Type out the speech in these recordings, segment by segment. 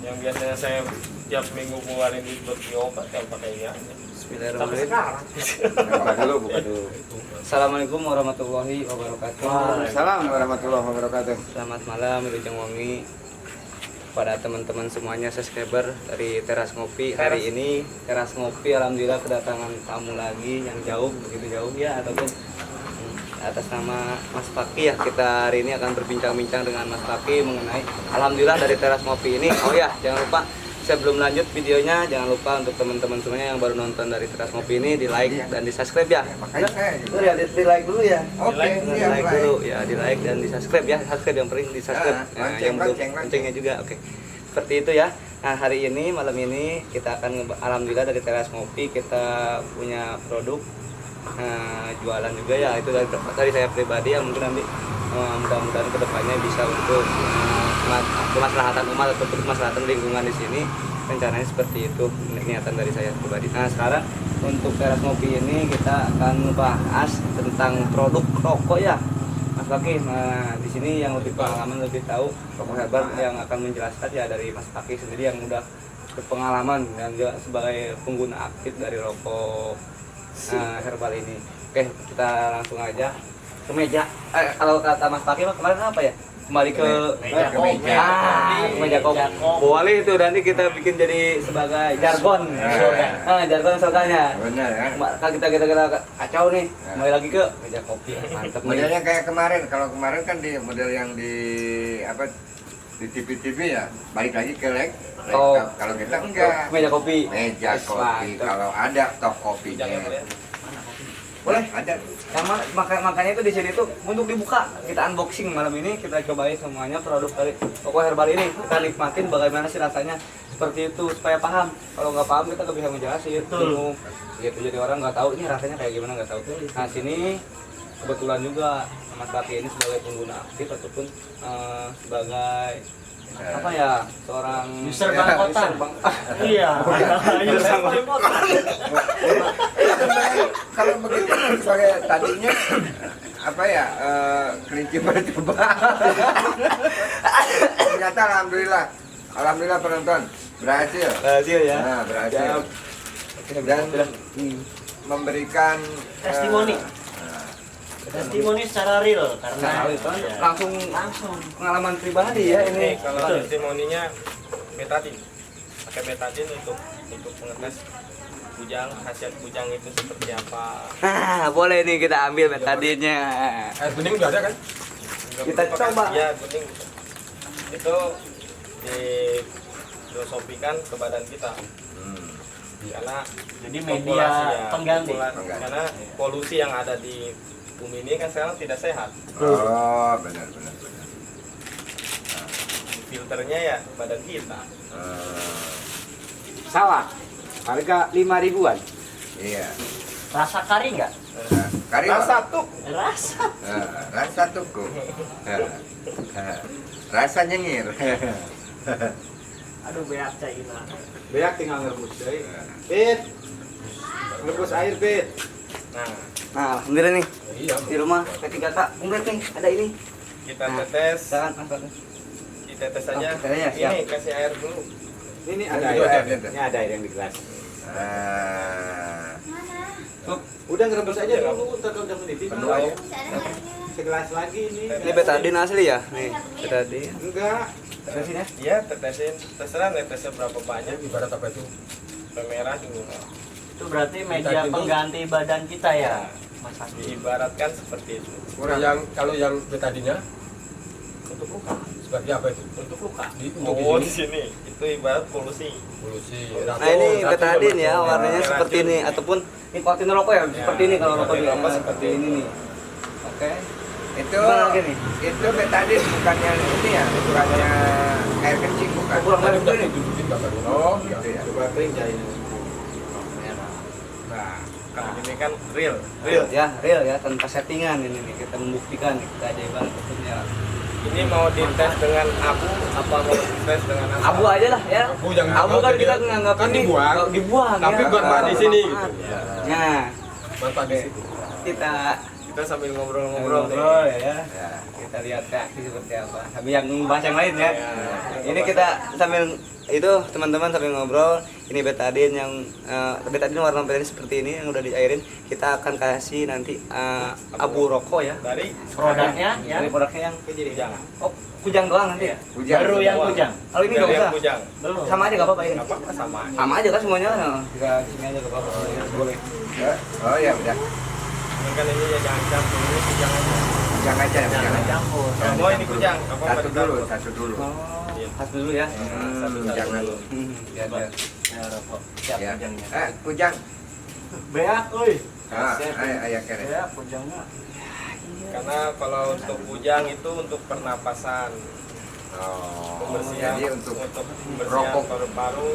Yang biasanya saya tiap minggu ngeluarin duit buat beli obat yang pakai ini aja. Sampai sekarang. Buka dulu. Assalamualaikum warahmatullahi wabarakatuh. Waalaikumsalam warahmatullahi wabarakatuh. Selamat malam Wilujeng Wangi pada teman-teman semuanya subscriber dari Teras Ngopi. Hari ini Teras Ngopi alhamdulillah kedatangan tamu lagi yang jauh, begitu jauh ya, ataupun atas nama Mas Paki ya. Kita hari ini akan berbincang-bincang dengan Mas Paki mengenai alhamdulillah dari Teras Ngopi ini. Oh ya, jangan lupa sebelum lanjut videonya, jangan lupa untuk teman-teman semuanya yang baru nonton dari Teras Ngopi ini di like dan di subscribe ya. Makanya saya juga. Ya, di like dulu ya. Oke, Di like dulu ya, di like dan di subscribe ya. Subscribe yang penting di subscribe. Nah, yang belum pentingnya juga. Oke. Seperti itu ya. Nah, hari ini malam ini kita akan alhamdulillah dari Teras Ngopi kita punya produk jualan juga ya. Itu dari saya pribadi yang mungkin nanti mudah-mudahan kedepannya bisa untuk kemaslahatan umat atau kemaslahatan lingkungan di sini. Rencananya seperti itu, niatan dari saya pribadi. Nah, sekarang untuk Teras Ngopi ini kita akan membahas tentang produk rokok ya, Mas Paki. Nah, di sini yang lebih pengalaman, lebih tahu rokok herbal yang akan menjelaskan ya dari Mas Paki sendiri yang udah berpengalaman dan juga sebagai pengguna aktif dari rokok herbal ini. Oke, kita langsung aja ke meja. Kalau kata Mas Paki kemarin apa ya? Kembali ke meja kopi. Boleh itu nanti kita bikin jadi sebagai jargon. Jargon soalnya. Benar ya. Kalau kita kacau nih, kembali lagi ke meja kopi. Mantap nih. Modelnya kayak kemarin. Kalau kemarin kan di model yang di apa di TV ya, balik lagi ke leg. Oh. Kalau kita enggak. Meja kopi. Meja kopi. Kalau ada tok kopinya. Boleh, ada. Yang makanya itu di sini tuh untuk dibuka, kita unboxing malam ini, kita cobain semuanya produk dari rokok herbal ini, kita nikmatin bagaimana sih rasanya seperti itu supaya paham. Kalau nggak paham kita nggak bisa menjelasin, bingung gitu, jadi orang nggak tahu ini rasanya kayak gimana, nggak tahu. Nah, sini kebetulan juga Mas Paki ini sebagai pengguna aktif ataupun sebagai apa ya, seorang user bangkotan. Iya. User bangkotan. Kalau begitu sebagai tadinya apa ya kelinci bercoba. Ternyata alhamdulillah penonton berhasil ya. nah, berhasil dan memberikan Testimoni. Testimoni secara real karena langsung pengalaman pribadi ya ini. Kalau testimoninya betadin, pakai betadin untuk mengetes bujang, khasiat bujang itu seperti apa. Nah, boleh nih kita ambil betadinnya. Air bening udah ada kan? Kita coba. Ya, bening itu difilosofikan ke badan kita. Karena jadi media pengganti. Karena polusi yang ada di bumi ini kan sekarang tidak sehat. oh benar Filternya ya badan kita. Salah harga 5.000-an. Iya. Rasa kari nggak? Kari Rasa tuh. Rasa. Rasa tuku. Rasa nyengir. Aduh, beak Cina. Beak tinggal ngerebus deh. Pit. Ngerebus air, Pit. Nah, alhamdulillah nih Iya. di rumah P3K komplit nih, ada ini. Kita tetes. Jangan angkat. Ditetes saja. Oh, kita ya, siap. Ini kasih air dulu. Ini Ada ada air. air. Ini ada air yang di gelas. Udah ngerebus aja dulu, ntar udah mendidih. Penuh aja. Segelas lagi ini. Ini betadin asli ya? Nih, betadin. Enggak. Tetesin ya. Iya, tetesin. Terserah netesnya berapa banyak. Ibarat apa itu? Merah dulu. Itu berarti media pengganti badan kita ya, Mas Paki. Diibaratkan seperti itu. Kalau yang betadinya Untuk luka. sebagai apa itu? Untuk luka. Untuk Oh, di di sini. Itu ibarat polusi. polusi. Nah, ini betadin ya, warnanya seperti ini ataupun nikotin rokok ya, seperti ini kalau rokok Nikotin rokok seperti ini nih. Oke. Itu Gimana lagi nih? itu betadin bukannya ini ya, bukannya air kencing bukan. Kurang Tadi lebih udah ini. ditunjukin Bapak dulu. Oh, gitu ya. Coba kering cari. Nah, kalau ini kan real. Real ya, tanpa settingan ini nih, kita membuktikan nih, keajaiban tentunya. Ini mau dites dengan abu apa mau dites dengan apa? Abu aja lah ya. Abu jangan Abu kan kita nganggap kan ini dibuang. dibuang Tapi ya. buat manfaat di sini Manfaat. gitu. Nah, Manfaat di situ. kita kita sambil ngobrol-ngobrol nih. Ngobrol ya. Ya. Kita lihat reaksi seperti apa. Sambil yang bahas yang lain ya. Ya. Ini kita sambil itu teman-teman sambil ngobrol. Ini betadine yang betadine warna betadine seperti ini yang udah diairin. Kita akan kasih nanti abu rokok ya. Dari Produknya ya. Dari produknya yang kujang. oh kujang doang nanti ya. Hujan. Baru yang Semua. kujang. Kalau ini nggak Dari yang usah. kujang. Belum. Sama aja nggak apa-apa ini. Nggak apa-apa sama. Sama aja kan semuanya. Nah, kita sini aja nggak apa-apa. Boleh. Ya. Oh ya udah. Ini kan ini ya jangan campur, ini kujang aja. Hujan aja, hujan Jangan aja. campur. Oh ini kujang, apa Satu dulu, satu dulu. Oh, khas dulu ya. Satu-satu Jangan. dulu. Biar biar. Ya, rokok. Siap Ya. kujangnya. Kujang. Beak, euy. Ayah keren. Beak kujangnya. Karena kalau untuk kujang itu untuk pernapasan, Oh. pembersihan, Jadi untuk pembersihan rokok. paru-paru.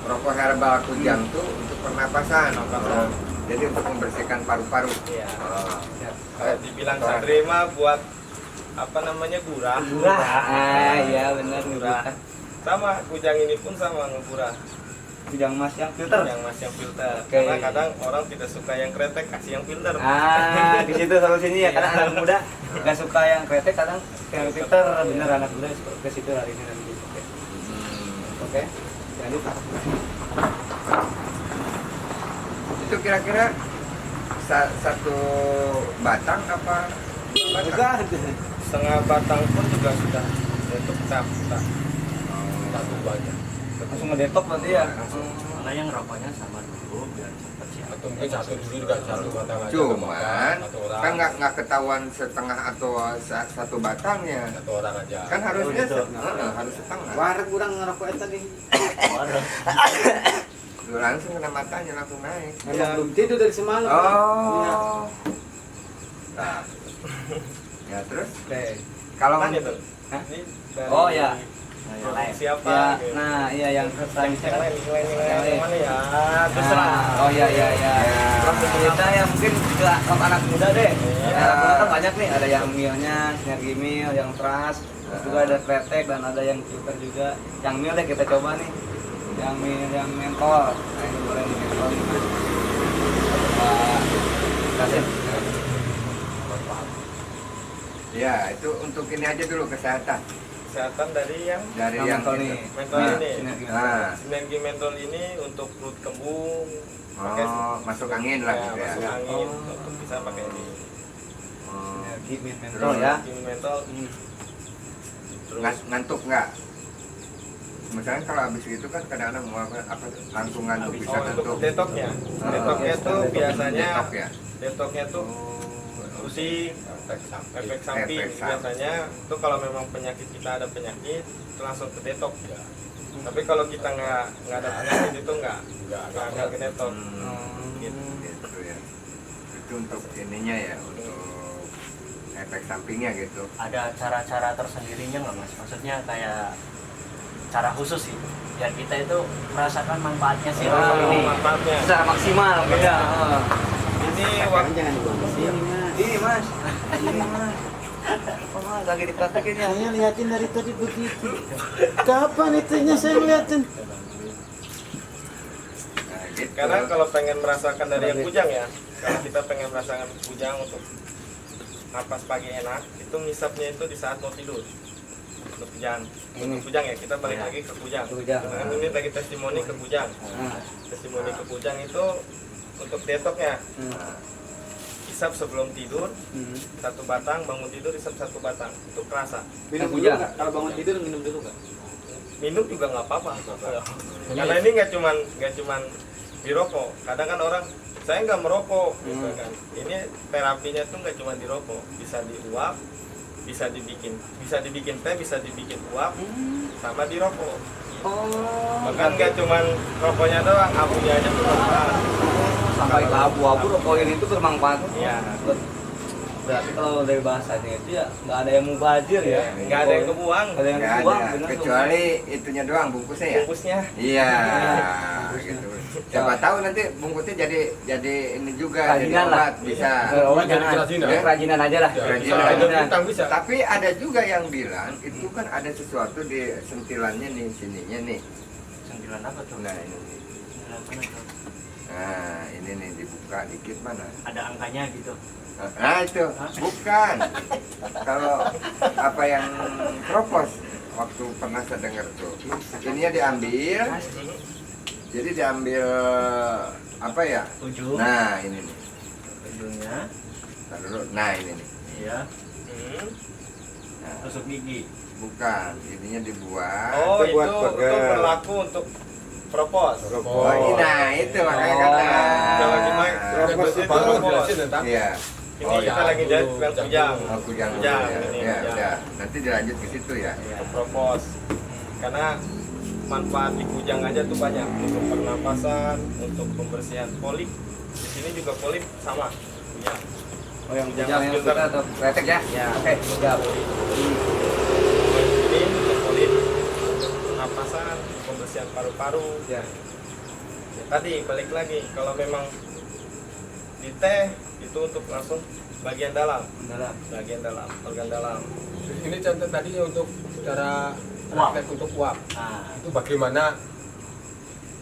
rokok herbal kujang tuh untuk pernapasan. Pernapasan. Jadi untuk membersihkan paru-paru. Iya. Oh. Kalau dibilang satria mah buat apa namanya gurah. Ah, iya benar Gurah. Sama kujang ini pun sama ngegurah. Kujang mas yang filter. Yang mas yang filter. Oke. Karena kadang orang tidak suka yang kretek, kasih yang filter. Ah, di situ solusinya ya. Kadang anak muda nggak suka yang kretek, kadang yang filter. Bener anak muda ke situ hari ini nanti. Oke. Oke. Lanjut. Itu kira-kira satu batang apa? Dua batang? Setengah batang pun juga sudah untuk kita satu banyak. Langsung ngedetok berarti ya. Mana yang rokoknya sama dulu biar cepat siap. Atau mungkin satu dulu juga satu batang aja. Cuman satu orang. kan nggak ketahuan setengah atau satu batangnya. Satu orang aja. Kan harusnya gitu. harus setengah. Warung kurang ngerokok tadi. Waduh. Langsung kena matanya langsung naik. Memang belum tidur dari semalam. Oh. Nah. Ya terus Oke. kalau Mana itu? Hah? Ini dari Oh, ya. siapa? Ya, gitu. nah iya yang Yang selanjutnya. lain, yang mana ya? Terserah. Nah, oh iya iya iya. Terus kita yang mungkin juga untuk anak muda deh. Iya. Anak muda kan banyak nih, ada yang milnya, sinergi mil, yang trust, terus juga ada kretek dan ada yang filter juga. Yang mil deh kita coba nih. Yang mil, yang mentol. Nah ini boleh nih mentol nih mas. Coba kasih. ya itu untuk ini aja dulu kesehatan Kesehatan dari yang dari Yang yang mentol itu. nih. mentol Nah, ini. sinergi mentol. Nah, Sinergi mentol ini untuk perut kembung. pakai masuk angin lah gitu ya. masuk angin Oh. untuk bisa pakai ini. Sinergi mentol Terus ya. Sinergi mentol. Terus Ngantuk nggak? Misalnya kalau habis itu kan kadang-kadang mau apa langsung ngantuk bisa untuk ngantuk. detoknya. Ah. Detoknya tuh biasanya Detok ya. detoknya tuh pusing, efek samping Efek samping. biasanya itu kalau memang penyakit kita ada penyakit itu langsung ke detok ya. Tapi kalau kita nggak ada penyakit itu nggak ke detok. Gitu ya. Itu untuk ininya ya, untuk efek sampingnya gitu. Ada cara-cara tersendirinya nggak mas? Maksudnya kayak cara khusus sih biar kita itu merasakan manfaatnya si rokok Oh, ini. Manfaatnya. Secara maksimal beda. Ini Sekarang waktu jangan dibawa ke sini mas. Ini mas, ini mas. Oh mas, lagi dipraktekin ya. Saya liatin dari tadi begitu. Kapan itunya saya liatin? Nah, gitu. karena kalau pengen merasakan dari yang kujang ya, kalau kita pengen merasakan kujang untuk napas pagi enak, itu ngisapnya itu di saat mau tidur. Untuk kujang, Ini. untuk kujang ya kita balik Ya. lagi ke kujang. Kujang. Nah, ini lagi testimoni ke kujang. Nah, Testimoni ke kujang itu untuk detoknya. Isap sebelum tidur satu batang, bangun tidur isap satu batang, itu kerasa. Minum dulu Hujan. nggak? Kalau bangun tidur minum dulu nggak? Minum juga nggak apa-apa. Karena ini nggak cuman dirokok. Kadang kan orang saya nggak merokok, gitu kan. Ini terapinya tuh nggak cuma dirokok, bisa diuap, bisa dibikin teh, bisa dibikin uap, sama dirokok. oh, Bahkan nggak cuman rokoknya doang, abunya aja tuh bermanfaat. sampai ke abu-abu rokok ini itu bermanfaat. Iya. Berarti kalau dari bahasanya itu ya nggak ada yang mubazir ya. Nggak ada yang kebuang, Nggak ada yang Nggak kebuang, ada, bener, kecuali itunya doang bungkusnya ya. bungkusnya. Iya, gitu. Siapa tahu nanti bungkusnya jadi ini juga jadi Kerajinan lah. obat bisa. Oh, jangan. kerajinan. Ya, kerajinan aja lah. Kerajinan. bisa. Tapi ada juga yang bilang itu kan ada sesuatu di sentilannya nih sininya nih. Sentilan apa tuh? Nah ini Mana tuh? Nah, ini nih dibuka dikit mana? Ada angkanya gitu. Nah, itu bukan. Kalau apa yang propos waktu pernah saya dengar tuh. Ininya diambil. Jadi diambil apa ya? Ujung. Nah, ini nih. Ujungnya. Ntar dulu. Nah, ini nih. Iya. Nah, Tusuk gigi. bukan, ininya dibuat. Oh, Itu buat itu burger. berlaku untuk propos. Oh, nah itu makanya kan. Kalau kita Propos itu baru propos. jelasin tentang. Iya. Ini Oh, kita ya, lagi dulu, jahit yang kujang. Oh, kujang dulu Kujang, ya. ini Ya, kujang. udah. Nanti dilanjut ke situ ya. Untuk propos. Karena manfaat di kujang aja tuh banyak untuk pernapasan, untuk pembersihan polip. Di sini juga polip sama. Ya. Oh yang Jangan kujang yang filter. kita atau kretek ya? Ya. Oke, siap. Ini untuk polip, untuk pernapasan, pembersihan paru-paru. Ya. Ya, tadi balik lagi kalau memang di teh itu untuk langsung bagian dalam, organ dalam. Ini contoh tadi untuk cara Uap. praktek untuk uap. Nah, Itu bagaimana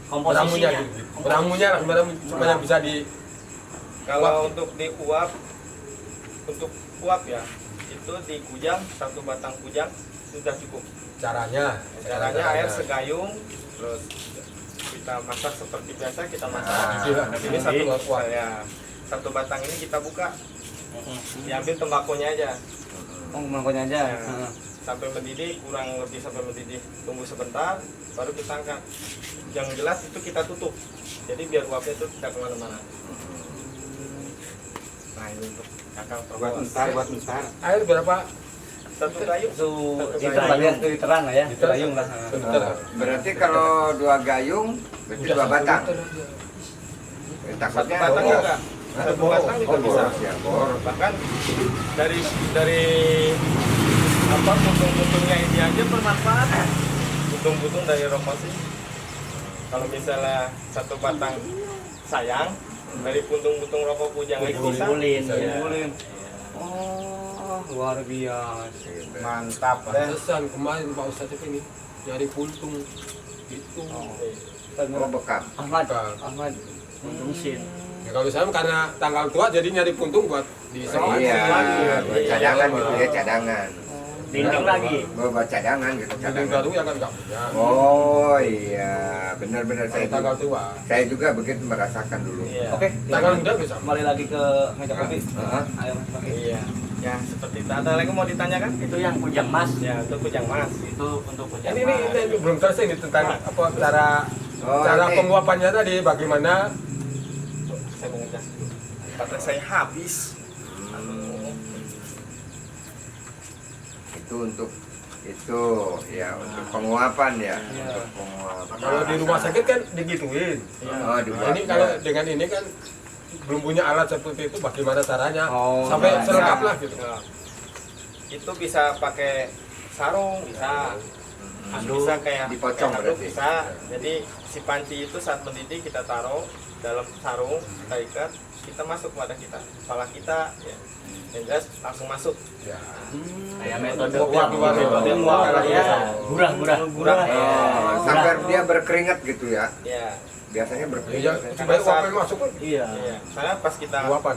ramunya komposisinya. gitu. Ramunya lah gimana bisa di Kalau untuk diuap, untuk uap ya, itu di kujang, satu batang kujang sudah cukup. caranya. Caranya air segayung, terus kita masak seperti biasa kita masak. Nah, Ini satu uap. ya, satu batang ini kita buka, diambil tembakonya aja. Oh, mangkoknya aja. Ya, Heeh. sampai mendidih, kurang lebih sampai mendidih, tunggu sebentar, baru kita angkat. Yang jelas itu kita tutup, jadi biar uapnya itu tidak kemana-mana. Nah ini untuk kakang propos. buat entar. Air berapa? Satu kayu. Itu Satu Itu kayu. bagian itu literan lah ya, Liter. gayung lah. Liter. Berarti kalau 2 gayung berarti 2 batang. Satu Takutnya batang boros. juga. Satu batang juga Oh, bisa. boros ya, boros. Bahkan dari apa putung-putungnya ini aja bermanfaat. Putung-putung dari rokosi. Kalau misalnya satu batang sayang, dari puntung-putung rokok kujang itu bisa. dikumpulin. Bisa Ya. Dikumpulin. Oh, luar biasa. Mantap deh. Pantesan kemarin Pak Ustadz ini nyari puntung itu. Oh, bekam. Ahmad, Bukan. Ahmad. Untuk mesin. Ya, kalau saya karena tanggal tua jadi nyari puntung buat di Iya, buat cadangan gitu ya, cadangan. Dinding lagi. Buat cadangan gitu, Puntung cadangan. baru yang kan nggak punya. Oh iya, benar-benar Kalau saya tanggal juga, tua. saya juga begitu merasakan dulu. Iya. Oke, Tanggal muda bisa. kembali lagi ke meja kopi. Heeh. Ayo Mas Bagi. Iya. Ya seperti itu. Ada lagi mau ditanyakan? Itu yang kujang mas. Ya untuk kujang mas. Itu untuk kujang Ini mas. belum selesai nih tentang apa cara Oh, cara ini. penguapannya tadi bagaimana. Saya mau ngecas dulu. Baterai saya habis. Itu untuk itu ya untuk penguapan ya. Untuk penguapan. Kalau di rumah sakit kan digituin. Oh, Nah, ini kalau dengan ini kan belum punya alat seperti itu bagaimana caranya Oh, sampai nah, selengkap nah. lah gitu. Nah, itu bisa pakai sarung, bisa. Handuk. Bisa kayak Dipocong kayak handuk berarti. bisa. Jadi si panci itu saat mendidih kita taruh dalam sarung, kita ikat, kita masuk wadah kita, kepala kita, ya. Yang jelas langsung masuk. Ya. Kayak metode Uap, uap. uap, Metode uap. uap. Uap. Ya. Gurah. Gurah. Oh, sampai dia berkeringat gitu ya. Ya. Biasanya Ya, berkeringat. supaya uapnya masuk kan. Iya. Iya. Karena pas kita Uapan.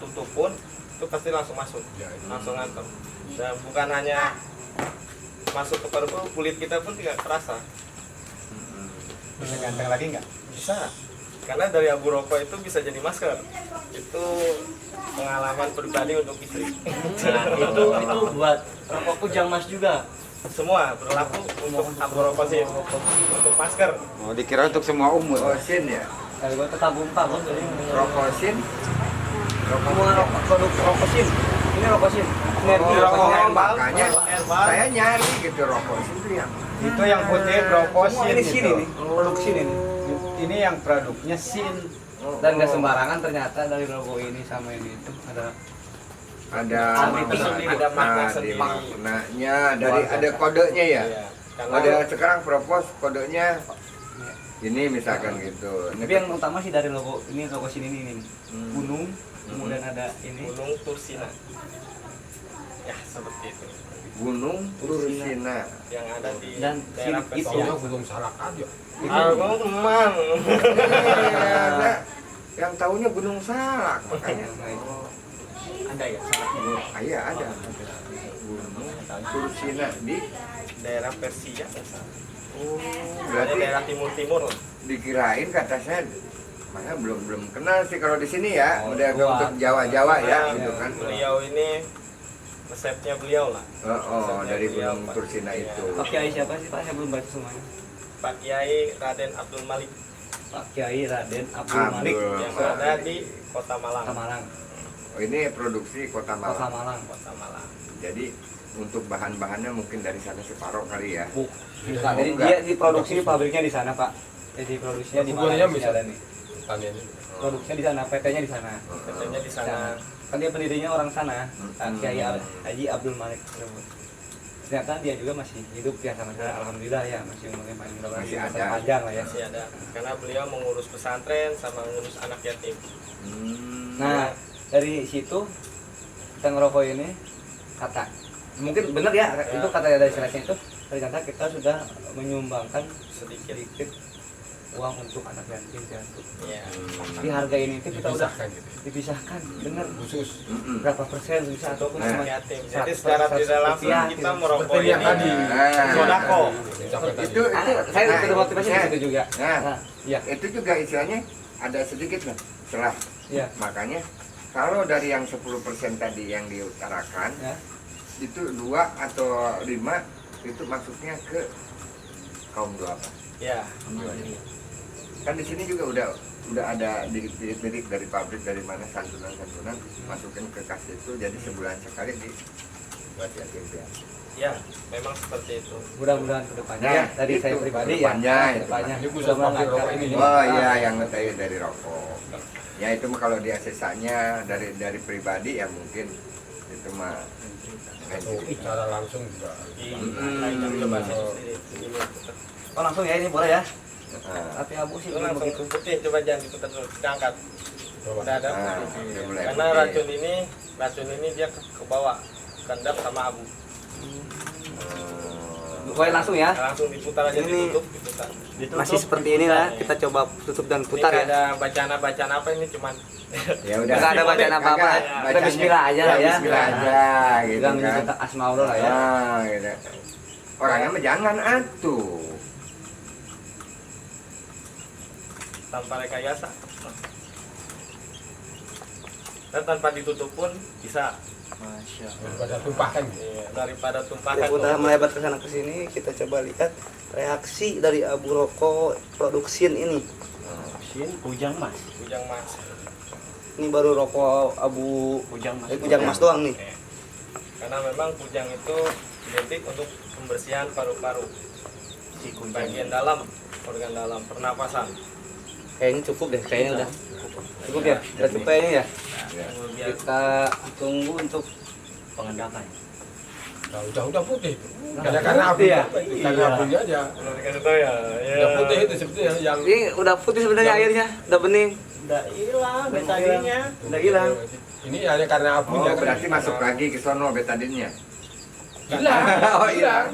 tutup pun itu pasti langsung masuk, Ya, itu. langsung ngantor. Dan bukan hanya masuk ke paru-paru, kulit kita pun tidak terasa. Bisa ganteng lagi nggak? Bisa. Karena dari abu rokok itu bisa jadi masker. Itu pengalaman pribadi untuk istri. Nah, itu buat rokok kujang mas juga. Semua berlaku untuk abu rokok sih, untuk masker. Oh, dikira untuk semua umur. Rokosin ya. Kalau gua tabung-tabung jadi Rokosin. semua rokok produk rokosin. Ini rokosin. Energi Oh, rokoknya. herbal. makanya Herbal. saya nyari gitu rokosin itu yang Itu yang putih Semua brokosin ini sini gitu. nih, produk sini nih. Ini yang produknya sin. Dan nggak sembarangan ternyata dari logo ini sama ini itu ada ada Itu sendiri, ada makna di sendiri. maknanya dari ada kodenya ya. Iya. Karena Ada sekarang propos kodenya ini misalkan gitu. tapi yang utama sih dari logo ini, logo sini ini nih. Hmm. Gunung, kemudian ada ini. Gunung Tursina. Ya seperti itu. Gunung Tursina. yang ada di Dan daerah Sirkit Persia. ya. belum salah aja. Aku emang. Ada yang tahunya Gunung Salak makanya. Ada ya salahnya. Iya ada. Gunung Tursina di Daerah Persia. Berarti berarti daerah timur-timur. dikirain kata saya makanya belum kenal sih kalau di sini ya. Oh, Udah kuat. untuk Jawa-Jawa ya Nah, gitu kan. Beliau ini resepnya beliau lah. Oh, dari beliau, Gunung Pak. Tursina Iya. itu. Pak Kiai siapa sih Pak? Saya belum baca semuanya. Pak Kiai Raden Abdul Malik Pak Kiai Raden Abdul Malik yang ada di Kota Malang. Kota Malang. Oh, ini produksi Kota Kota Malang. Malang. Kota Malang. Jadi untuk bahan-bahannya mungkin dari sana separuh kali ya. Bu. Pak, jadi dia diproduksi di pabriknya di sana Pak. Jadi produksinya di Hubungannya Malang. bisa. Ada nih. Tanya ini. Produksinya di sana, PT-nya di sana. Katanya di sana. Kan dia pendirinya orang sana, Pak Kiai Haji Abdul Malik tersebut. Ternyata dia juga masih hidup ya sama saya. Alhamdulillah ya masih umurnya Masih masih ada. panjang lah ya. Masih ada. Karena beliau mengurus pesantren sama mengurus anak yatim. Nah, dari situ kita ngerokok ini kata mungkin benar ya, itu kata dari selesai itu ternyata kita sudah menyumbangkan Sedikit. sedikit uang untuk anak yatim piatu. Ya. Di harga ini itu kita udah Dipisahkan gitu. dipisahkan benar Khusus. berapa persen bisa ataupun Nah. cuma Yatim. 100, Jadi secara tidak langsung 100 kita gitu. merokok Seperti yang ini tadi. sodako. Sampai tadi. Itu Saya nah, termotivasi di nah, situ juga. Nah, Nah, iya, itu juga istilahnya ada sedikit lah celah. iya, Makanya kalau dari yang 10% tadi yang diutarakan ya. itu 2 atau 5 itu masuknya ke kaum duafa. Ya. Kan di sini juga udah ada lirik dari pabrik dari mana santunan masukin ke kas itu jadi sebulan sekali buat yatim piatu. Ya, memang seperti itu. Mudah-mudahan kedepannya Nah, ya, dari itu, saya pribadi kedepannya, ya, itu. kedepannya Ini khusus pakai rokok ini. Oh iya yang dari rokok. Ya itu mah kalau dia sisanya dari pribadi ya mungkin itu mah Atau secara langsung juga. Coba sendiri. Oh langsung ya ini boleh ya. Nah, Tapi abu sih Itu belum langsung begitu. putih, coba jangan diputar dulu, diangkat. Coba. Udah ada Nah, putih. udah mulai Karena putih. racun ini dia ke bawah, kendap sama abu. Boleh langsung ya. Langsung diputar aja, Ini diputar. Masih seperti inilah, kita coba tutup dan putar Ini ya. ada bacaan apa ini cuman ya udah. Nggak ada bacaan apa-apa. Kagak, Kita bacanya- bismillah aja lah ya. Bismillah aja gitu Kita kan. menyebut asmaullah lah ya. Ah, gitu. Orangnya mah jangan atuh. tanpa rekayasa. Dan tanpa ditutup pun bisa. Masya Daripada tumpahkan gitu. Iya, daripada Ya, tumpahkan. udah melebar ke sana ke sini, kita coba lihat reaksi dari abu rokok production ini. Sin Kujang Mas. Kujang mas. Ini baru rokok abu Kujang Mas. kujang mas doang nih. Karena memang kujang itu identik untuk pembersihan paru-paru, Si Kujang. bagian dalam, organ dalam, pernapasan. Kayaknya cukup deh, kayaknya udah cukup ya, udah cukup kayaknya ya. Kemudian Kita tunggu untuk Pengendapan. Nah, udah putih. Karena abu ya? Karena abunya aja. belum dikasih tahu ya. Udah putih itu seperti yang ini udah putih sebenarnya airnya, udah bening, Udah hilang betadinnya. udah hilang. ini hanya karena Oh, abunya. berarti masuk lagi ke sono betadinnya. Hilang. Oh, hilang.